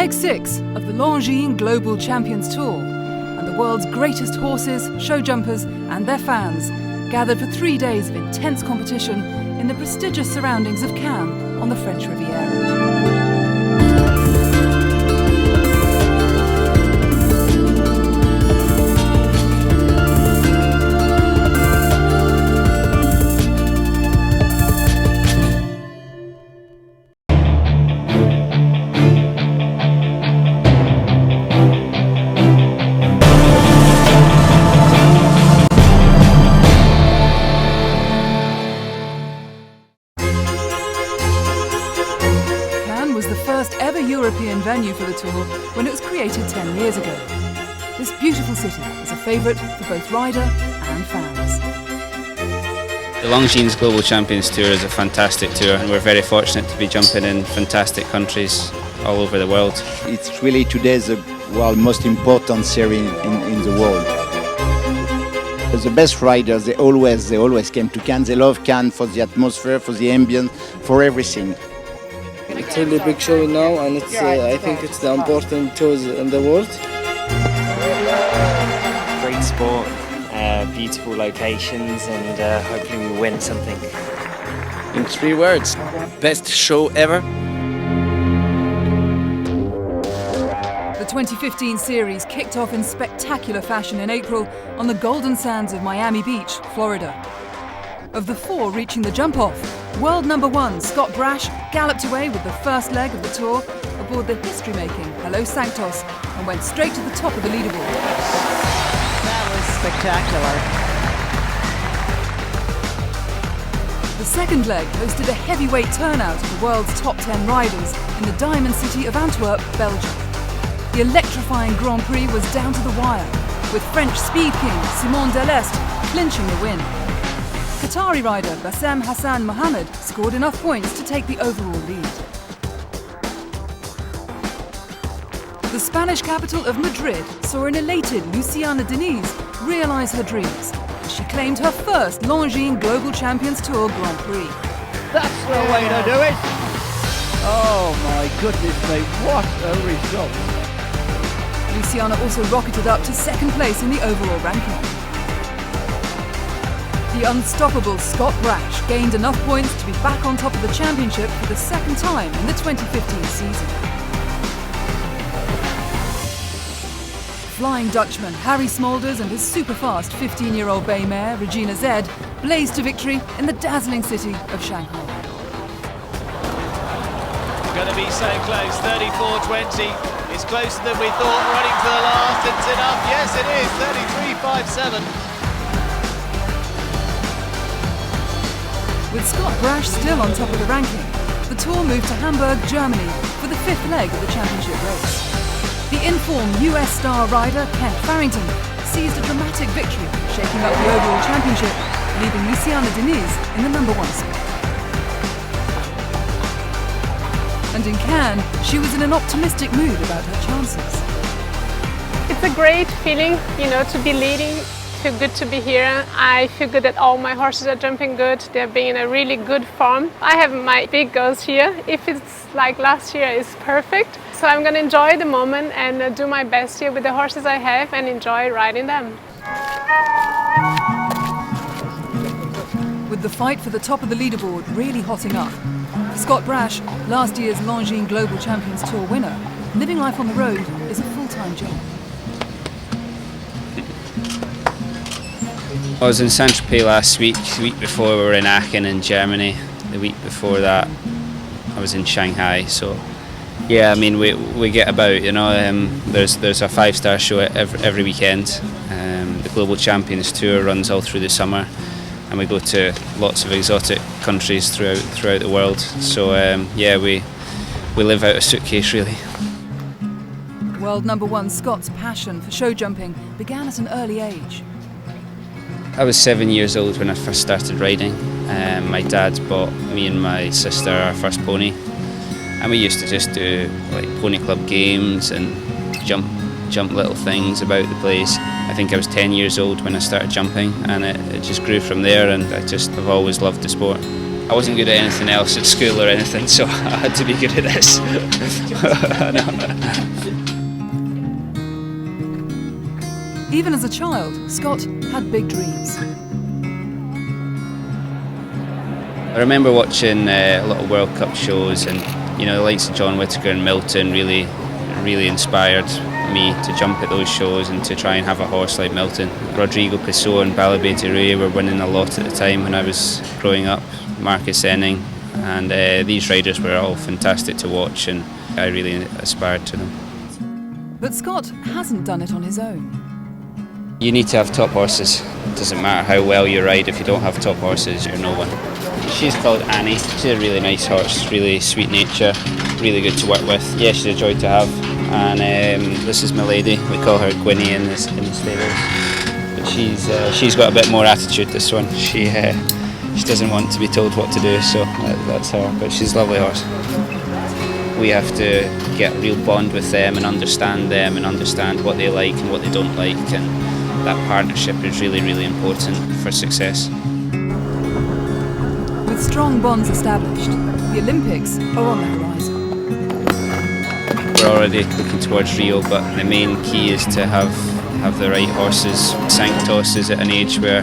Leg 6 of the Longines Global Champions Tour, and the world's greatest horses, show jumpers and their fans gathered for 3 days of intense competition in the prestigious surroundings of Cannes on the French Riviera. Was the first ever European venue for the tour when it was created 10 years ago. This beautiful city is a favourite for both rider and fans. The Longines Global Champions Tour is a fantastic tour, and we're very fortunate to be jumping in fantastic countries all over the world. It's really today the most important series in the world. The best riders, they always came to Cannes. They love Cannes for the atmosphere, for the ambience, for everything. It's a really big show now, and it's I think it's the important shows in the world. Great sport, beautiful locations, and hopefully we win something. In 3 words, best show ever. The 2015 series kicked off in spectacular fashion in April on the golden sands of Miami Beach, Florida. Of the 4 reaching the jump-off, world number 1 Scott Brash galloped away with the first leg of the tour aboard the history-making Hello Sanctos and went straight to the top of the leaderboard. That was spectacular. The second leg hosted a heavyweight turnout of the world's top 10 riders in the diamond city of Antwerp, Belgium. The electrifying Grand Prix was down to the wire, with French speed king Simon Delestre clinching the win. Qatari rider Bassem Hassan Mohamed scored enough points to take the overall lead. The Spanish capital of Madrid saw an elated Luciana Diniz realise her dreams as she claimed her first Longines Global Champions Tour Grand Prix. That's the way to do it! Oh my goodness me, what a result! Luciana also rocketed up to second place in the overall ranking. The unstoppable Scott Brash gained enough points to be back on top of the championship for the second time in the 2015 season. Flying Dutchman Harry Smolders and his super-fast 15-year-old bay mare Regina Z blazed to victory in the dazzling city of Shanghai. Going to be so close, 34.20. It's closer than we thought, running to the last. It's enough, yes it is, 33.57. With Scott Brash still on top of the ranking, the tour moved to Hamburg, Germany for the 5th leg of the championship race. The informed US star rider Kent Farrington seized a dramatic victory, shaking up the overall championship, leaving Luciana Diniz in the number 1 spot. And in Cannes, she was in an optimistic mood about her chances. It's a great feeling, to be leading. I feel good to be here. I feel good that all my horses are jumping good. They're being in a really good form. I have my big goals here. If it's like last year, it's perfect. So I'm going to enjoy the moment and do my best here with the horses I have and enjoy riding them. With the fight for the top of the leaderboard really hotting up, Scott Brash, last year's Longines Global Champions Tour winner, living life on the road is a full-time job. I was in Saint-Tropez last week. The week before we were in Aachen in Germany. The week before that I was in Shanghai. So yeah, I mean we get about, there's a 5-star show every weekend. The Global Champions Tour runs all through the summer, and we go to lots of exotic countries throughout the world. So yeah, we live out a suitcase really. World number 1 Scott's passion for show jumping began at an early age. I was 7 years old when I first started riding. My dad bought me and my sister our first pony, and we used to just do like pony club games and jump little things about the place. I think I was 10 years old when I started jumping, and it just grew from there, and I've always loved the sport. I wasn't good at anything else at school or anything, so I had to be good at this. Even as a child, Scott had big dreams. I remember watching a lot of World Cup shows, and the likes of John Whittaker and Milton really inspired me to jump at those shows and to try and have a horse like Milton. Rodrigo Pessoa and Balabé de Rouet were winning a lot at the time when I was growing up, Marcus Enning, and these riders were all fantastic to watch, and I really aspired to them. But Scott hasn't done it on his own. You need to have top horses. It doesn't matter how well you ride, if you don't have top horses, you're no one. She's called Annie. She's a really nice horse, really sweet nature, really good to work with. Yeah, she's a joy to have. And this is my lady. We call her Gwynnie in the stables. But she's got a bit more attitude, this one. She doesn't want to be told what to do, so that's her. But she's a lovely horse. We have to get a real bond with them and understand what they like and what they don't like, and that partnership is really, really important for success. With strong bonds established, the Olympics are on the horizon. We're already looking towards Rio, but the main key is to have the right horses. Sanctos is at an age where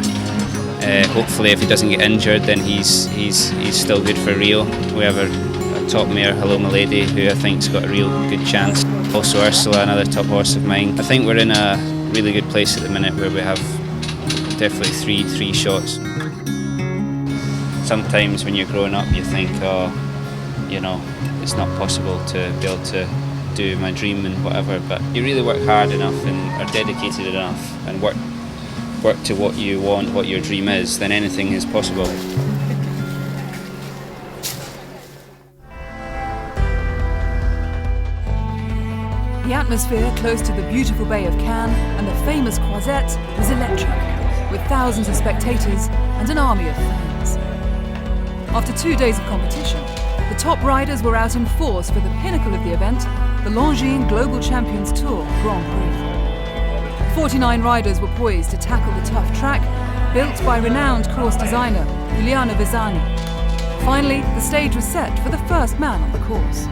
hopefully if he doesn't get injured, then he's still good for Rio. We have a top mare, Hello Milady, who I think's got a real good chance. Also Ursula, another top horse of mine. I think we're in a really good place at the minute where we have definitely three shots. Sometimes when you're growing up you think, it's not possible to be able to do my dream and whatever, but you really work hard enough and are dedicated enough and work to what you want, what your dream is, then anything is possible. The atmosphere close to the beautiful Bay of Cannes and the famous Croisette was electric, with thousands of spectators and an army of fans. After 2 days of competition, the top riders were out in force for the pinnacle of the event, the Longines Global Champions Tour Grand Prix. 49 riders were poised to tackle the tough track, built by renowned course designer Juliana Visani. Finally, the stage was set for the first man on the course.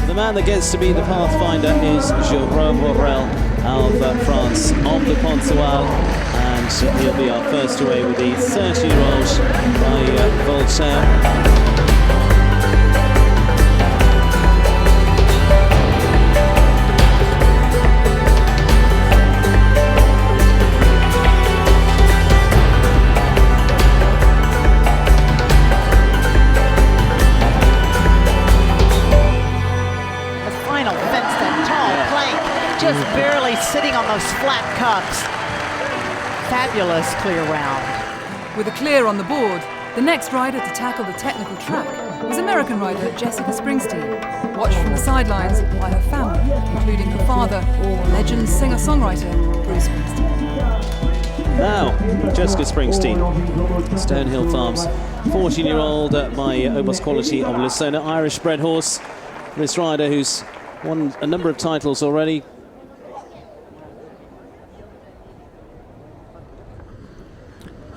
The man that gets to be the pathfinder is Jérôme Morel of France on the Pontoise, and he'll be our first away with the 30-year-old by Voltaire. Just barely sitting on those flat cups. Fabulous clear round. With a clear on the board, the next rider to tackle the technical track was American rider Jessica Springsteen, watched from the sidelines by her family, including her father, legend singer-songwriter Bruce Springsteen. Now, Jessica Springsteen, Stonehill Farms, 14-year-old by Obos Quality of Lucena, Irish-bred horse. This rider who's won a number of titles already.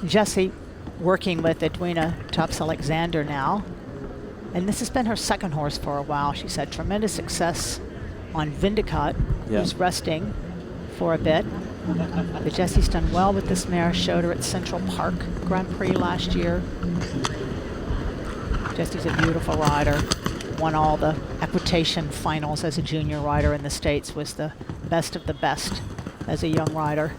Jessie working with Edwina Tops-Alexander now, and this has been her second horse for a while. She's had tremendous success on Vindicat, who's resting for a bit. But Jessie's done well with this mare, showed her at Central Park Grand Prix last year. Jessie's a beautiful rider, won all the equitation finals as a junior rider in the States, was the best of the best as a young rider.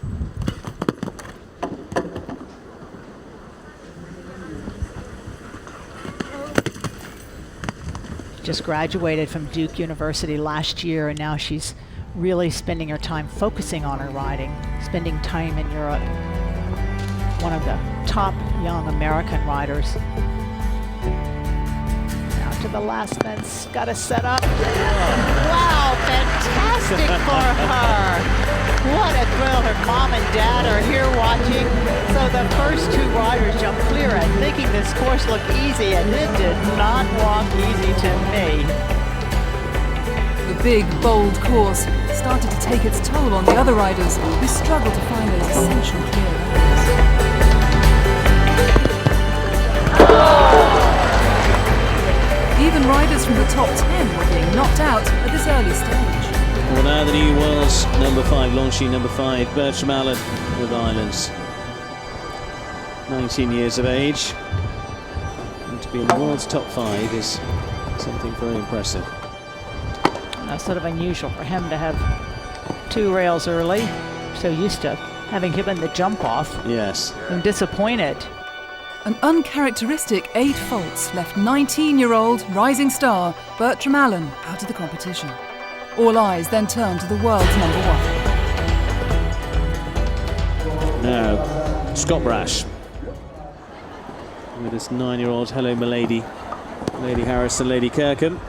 Just graduated from Duke University last year, and now she's really spending her time focusing on her riding, spending time in Europe. One of the top young American riders. Now to the last fence, got to set up. Wow, fantastic for her. What a thrill. Her mom and dad are here watching. So the first two riders jumped clear at thinking this course looked easy, and it did not walk easy to me. The big, bold course started to take its toll on the other riders who struggled to find those essential clear rounds. Even riders from the top 10 were being knocked out at this early stage. Well, now the new world's number 5, Longines number 5, Bertram Allen with Ireland. 19 years of age. And to be in the world's top 5 is something very impressive. That's sort of unusual for him to have 2 rails early. So used to having given the jump off. Yes. I'm disappointed. An uncharacteristic 8 faults left 19-year-old rising star Bertram Allen out of the competition. All eyes then turned to the world's number 1. Now, Scott Brash with his 9-year-old Hello Milady, Lady Harrison, Lady Kirkham.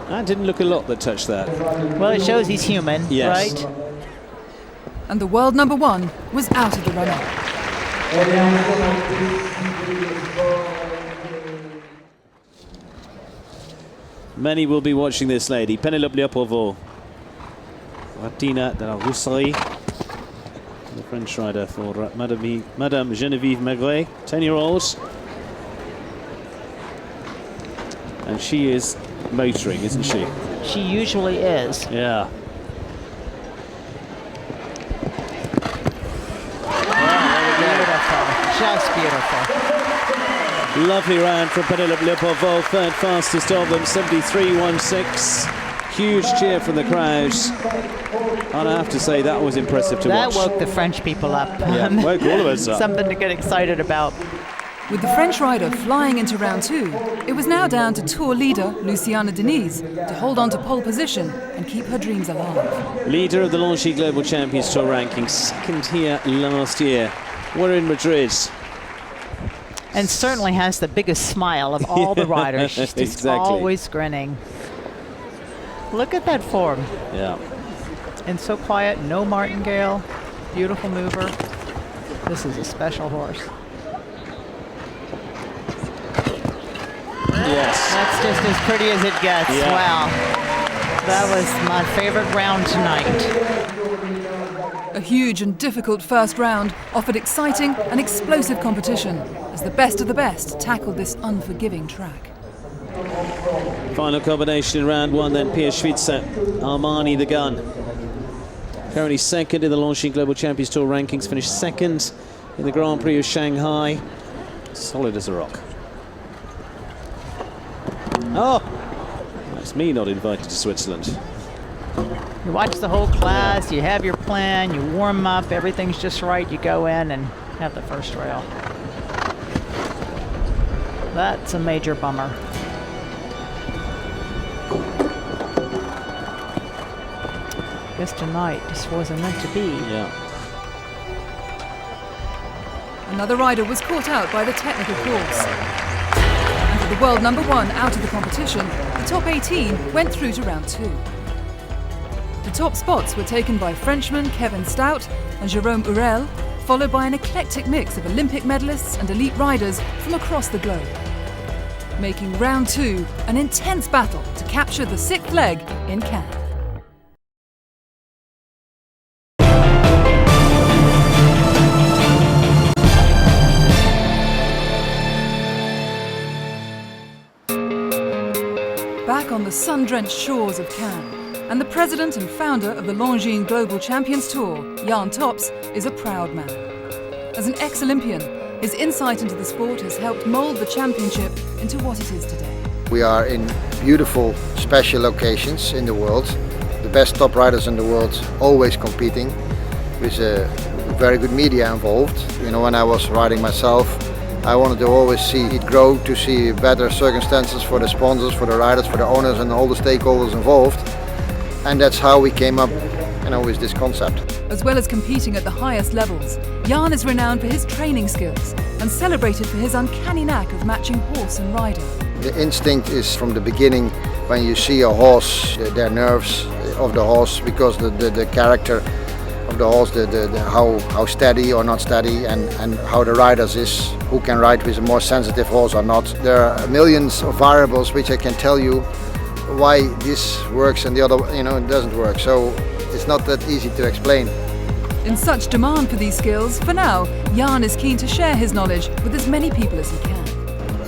That didn't look a lot that touched that. Well, it shows he's human, yes. right? And the world number 1 was out of the running. Many will be watching this lady, Pénélope Leprevost, Martina de la Rousserie, the French rider for Madame Geneviève Maigret, 10-year-olds. And she is motoring, isn't she? She usually is. Yeah. Beautiful, just beautiful. Lovely round from Pénélope Leprevost, third fastest of them, 73.16. Huge cheer from the crowds. And I have to say, that was impressive to watch. That woke the French people up. Yeah, woke all of us up. Something to get excited about. With the French rider flying into round 2, it was now down to tour leader Luciana Diniz to hold on to pole position and keep her dreams alive. Leader of the Longines Global Champions Tour ranking, second here last year. We're in Madrid. And certainly has the biggest smile of all the riders. She's just exactly. Always grinning. Look at that form. Yeah. And so quiet, no martingale, beautiful mover. This is a special horse. Yes. That's just as pretty as it gets. Yeah. Wow. That was my favorite round tonight. A huge and difficult first round offered exciting and explosive competition as the best of the best tackled this unforgiving track. Final combination in round 1 then, Pierre Schwitzer, Armani the gun. Currently second in the Longines Global Champions Tour rankings, finished second in the Grand Prix of Shanghai. Solid as a rock. Oh, that's me not invited to Switzerland. You watch the whole class, you have your plan, you warm up, everything's just right, you go in and have the first rail. That's a major bummer. I guess tonight just wasn't meant to be. Yeah. Another rider was caught out by the technical calls. And with the world number 1 out of the competition, the top 18 went through to round 2. The top spots were taken by Frenchmen Kevin Stout and Jérôme Hurel, followed by an eclectic mix of Olympic medalists and elite riders from across the globe, making round 2 an intense battle to capture the 6th leg in Cannes. Back on the sun-drenched shores of Cannes, and the president and founder of the Longines Global Champions Tour, Jan Tops, is a proud man. As an ex-Olympian, his insight into the sport has helped mould the championship into what it is today. We are in beautiful, special locations in the world. The best top riders in the world always competing, with very good media involved. You know, when I was riding myself, I wanted to always see it grow, to see better circumstances for the sponsors, for the riders, for the owners and all the stakeholders involved. And that's how we came up, you know, with this concept. As well as competing at the highest levels, Jan is renowned for his training skills and celebrated for his uncanny knack of matching horse and rider. The instinct is from the beginning when you see a horse, their nerves of the horse, because the character of the horse, how steady or not steady, and how the riders is, who can ride with a more sensitive horse or not. There are millions of variables which I can tell you why this works and the other, it doesn't work. So it's not that easy to explain. In such demand for these skills, for now, Jan is keen to share his knowledge with as many people as he can.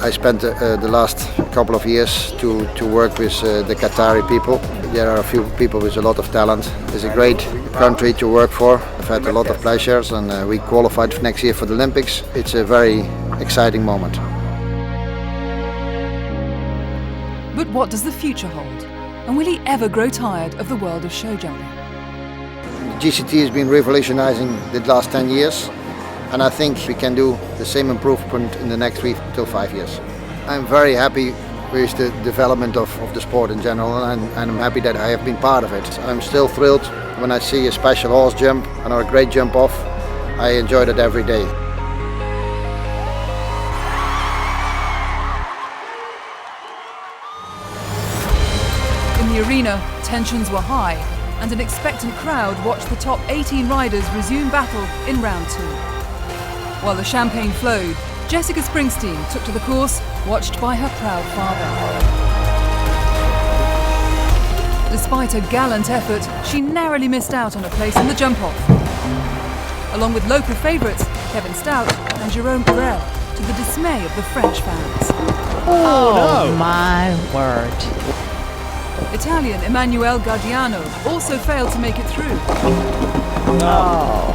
I spent the last couple of years to work with the Qatari people. There are a few people with a lot of talent. It's a great country to work for. I've had a lot of pleasures, and we qualified next year for the Olympics. It's a very exciting moment. But what does the future hold? And will he ever grow tired of the world of show jumping? GCT has been revolutionizing the last 10 years, and I think we can do the same improvement in the next 3 to 5 years. I'm very happy with the development of the sport in general, and I'm happy that I have been part of it. I'm still thrilled when I see a special horse jump and a great jump off. I enjoy it every day. In the arena, tensions were high, and an expectant crowd watched the top 18 riders resume battle in round 2. While the champagne flowed, Jessica Springsteen took to the course, watched by her proud father. Despite a gallant effort, she narrowly missed out on a place in the jump-off, along with local favourites Kevin Stout and Jérôme Borel, to the dismay of the French fans. Oh no. My word. Italian Emanuele Gardiano also failed to make it through. Oh.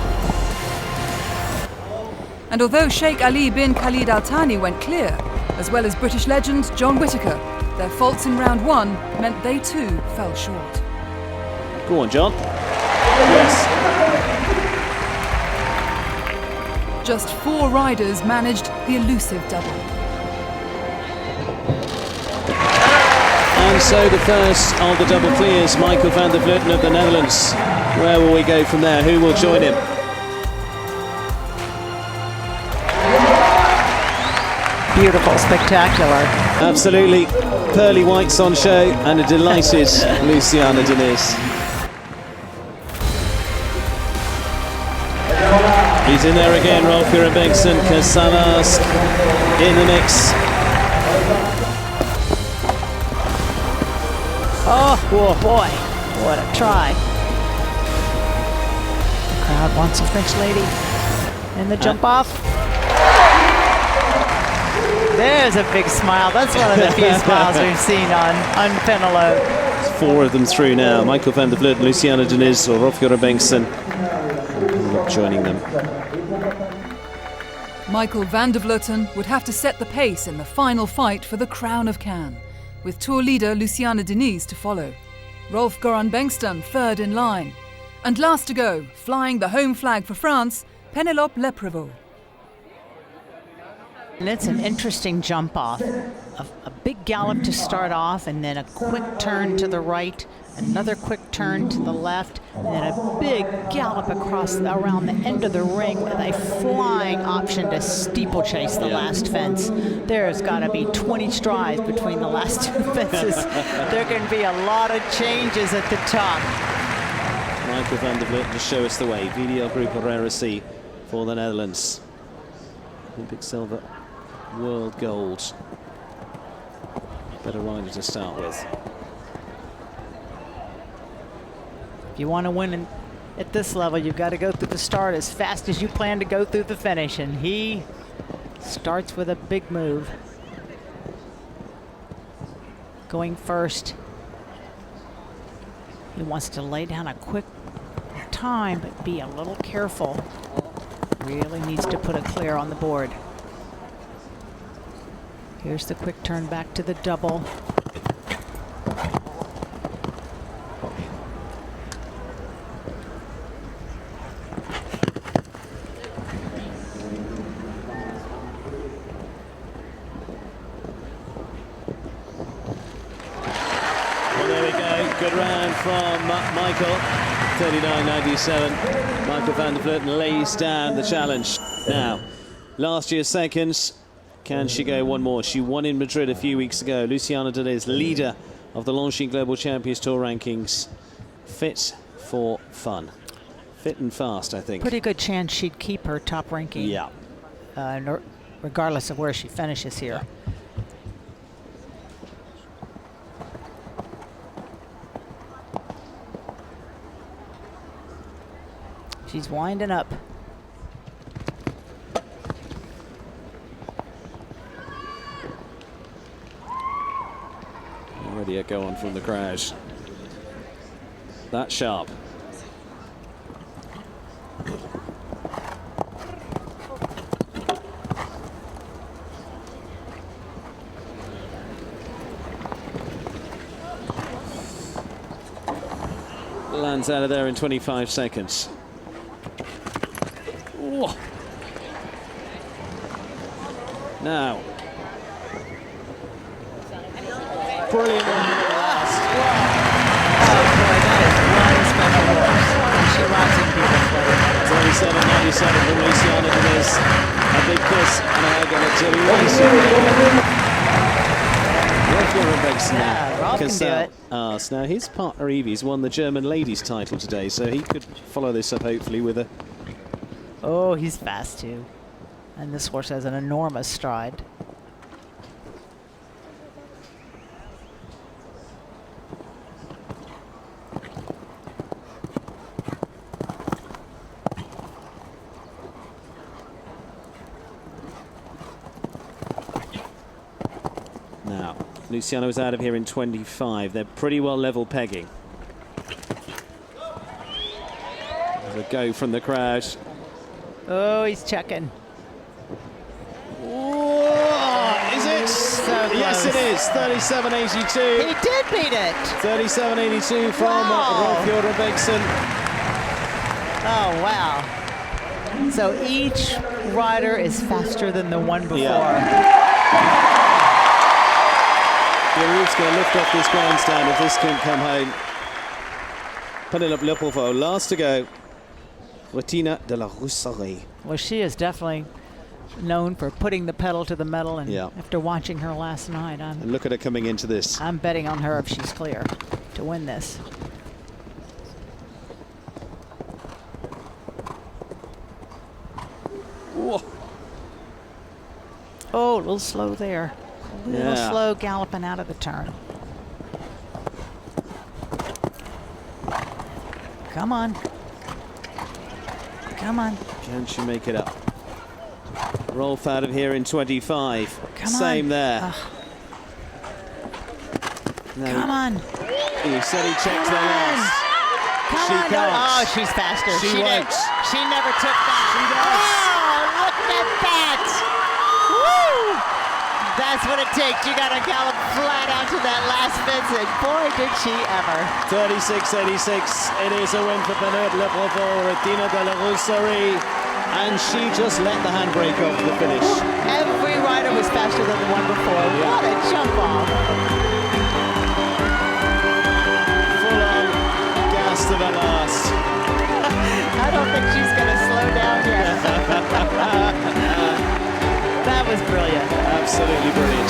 And although Sheikh Ali bin Khalid Al Thani went clear, as well as British legend John Whittaker, their faults in round 1 meant they too fell short. Go on, John. Yes. Just 4 riders managed the elusive double. And so the first of the double clears, Michael van der Vleuten of the Netherlands. Where will we go from there? Who will join him? Beautiful, spectacular. Absolutely. Pearly whites on show and a delighted Luciana Diniz. He's in there again, Rolf-Göran Bengtsson, Casall Ask in the mix. Oh, boy, what a try. The crowd wants a French lady. And the jump off. There's a big smile. That's one of the few smiles we've seen on Pénélope. There's 4 of them through now. Michael van der Vleuten, Luciana Diniz, or Rolf-Göran Bengtsson. Pénélope joining them. Michael van der Vleuten would have to set the pace in the final fight for the crown of Cannes, with tour leader Luciana Diniz to follow. Rolf-Göran Bengtsson third in line. And last to go, flying the home flag for France, Pénélope Leprevost. And it's an interesting jump off. A big gallop to start off, and then a quick turn to the right, another quick turn to the left, and then a big gallop across around the end of the ring with a flying option to steeplechase the last fence. There's got to be 20 strides between the last 2 fences. There can be a lot of changes at the top. Michael van der Vleuten to show us the way. VDL Group Herrera C for the Netherlands. Olympic silver, world gold. Better rider to start with. If you want to win at this level, you've got to go through the start as fast as you plan to go through the finish, and he starts with a big move. Going first. He wants to lay down a quick time, but be a little careful. Really needs to put a clear on the board. Here's the quick turn back to the double. Well, there we go. Good round from Michael. 39.97. Michael van der Vleuten lays down the challenge. Now, last year's seconds. Can she go one more? She won in Madrid a few weeks ago. Luciana Diniz, leader of the Longines Global Champions Tour rankings. Fit for fun. Fit and fast, I think. Pretty good chance she'd keep her top ranking. Yeah. Regardless of where she finishes here. She's winding up. Already a go on from the crowd. That sharp. Lands out of there in 25 seconds. Whoa. Now. Brilliant one at the last. Oh boy, that is one special horse. She rides him beautifully. 37.97 from Luciana Diniz. A big kiss and a hug and a jelly. Rolf-Göran Bengtsson Yeah, Rolf can do it. Casall Ask. Now his partner Evie's won the German ladies title today, so he could follow this up hopefully with a... Oh, he's fast too. And this horse has an enormous stride. Now, Luciana was out of here in 25. They're pretty well level pegging. There's a go from the crowd. Oh, he's checking. Whoa, is it? So yes, it is. 37.82. He did beat it. 37.82 from Rolf-Göran Bengtsson. Oh, wow. So each rider is faster than the one before. Yeah. Roof's going to lift off this grandstand if this can come home. Pénélope Leprevost, last to go. Luciana Diniz. Well, she is definitely known for putting the pedal to the metal, and after watching her last night, and look at her coming into this. I'm betting on her if she's clear to win this. Whoa. Oh, a little slow there. A little slow galloping out of the turn. Come on. Come on. Can she make it up? Rolf out of here in 25. Come Same on. there. No. Come on. He said he checked the last. Come she on. can't. Oh, she's faster. She won't. She never took that. She does. Oh, look at that. Woo! That's what it takes. You got to gallop flat onto that last fence, and boy, did she ever. 36.86. It is a win for Pénélope Leprevost, Dina de la Rousserie, and she just let the handbrake off the finish. Every rider was faster than the one before. What a jump off. Full on gas to the last. I don't think she's going to slow down yet. That was brilliant. Absolutely brilliant.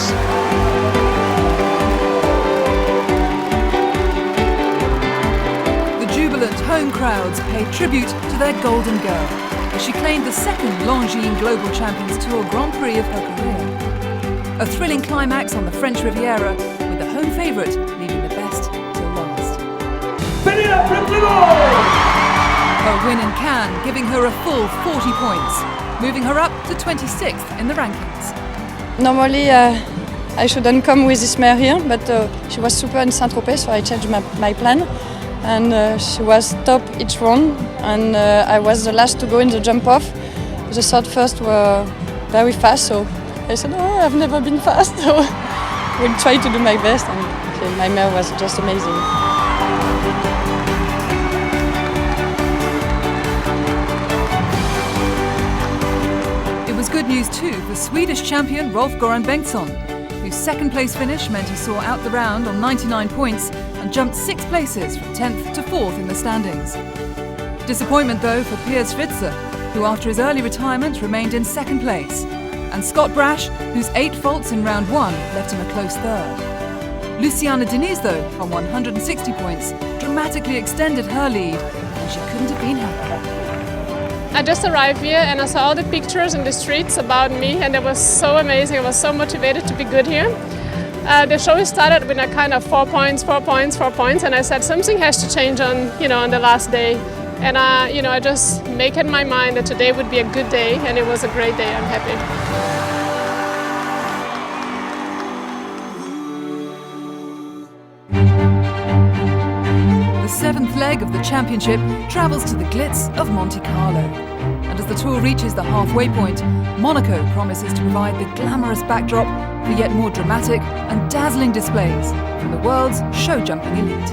The jubilant home crowds paid tribute to their golden girl as she claimed the second Longines Global Champions Tour Grand Prix of her career. A thrilling climax on the French Riviera, with the home favourite leaving the best till last. Pénélope Leprevost! Her win in Cannes giving her a full 40 points, moving her up to 26th in the rankings. Normally I shouldn't come with this mare here, but she was super in Saint-Tropez, so I changed my plan. And she was top each round, and I was the last to go in the jump off. The third first were very fast, so I said, oh, I've never been fast, so we'll try to do my best, and my mare was just amazing. It was good news too for Swedish champion Rolf-Göran Bengtsson, whose second place finish meant he saw out the round on 99 points and jumped 6 places from 10th to 4th in the standings. Disappointment though for Piers Schwitzer, who after his early retirement remained in second place, and Scott Brash, whose 8 faults in round 1 left him a close third. Luciana Diniz though, on 160 points, dramatically extended her lead and and she couldn't have been happier. I just arrived here and I saw all the pictures in the streets about me, and it was so amazing. I was so motivated to be good here. The show started with a kind of 4 points, 4 points, 4 points, and I said something has to change on the last day. And I just make in my mind that today would be a good day, and it was a great day. I'm happy. The seventh leg of the championship travels to the glitz of Monte Carlo. And as the tour reaches the halfway point, Monaco promises to provide the glamorous backdrop for yet more dramatic and dazzling displays from the world's show jumping elite.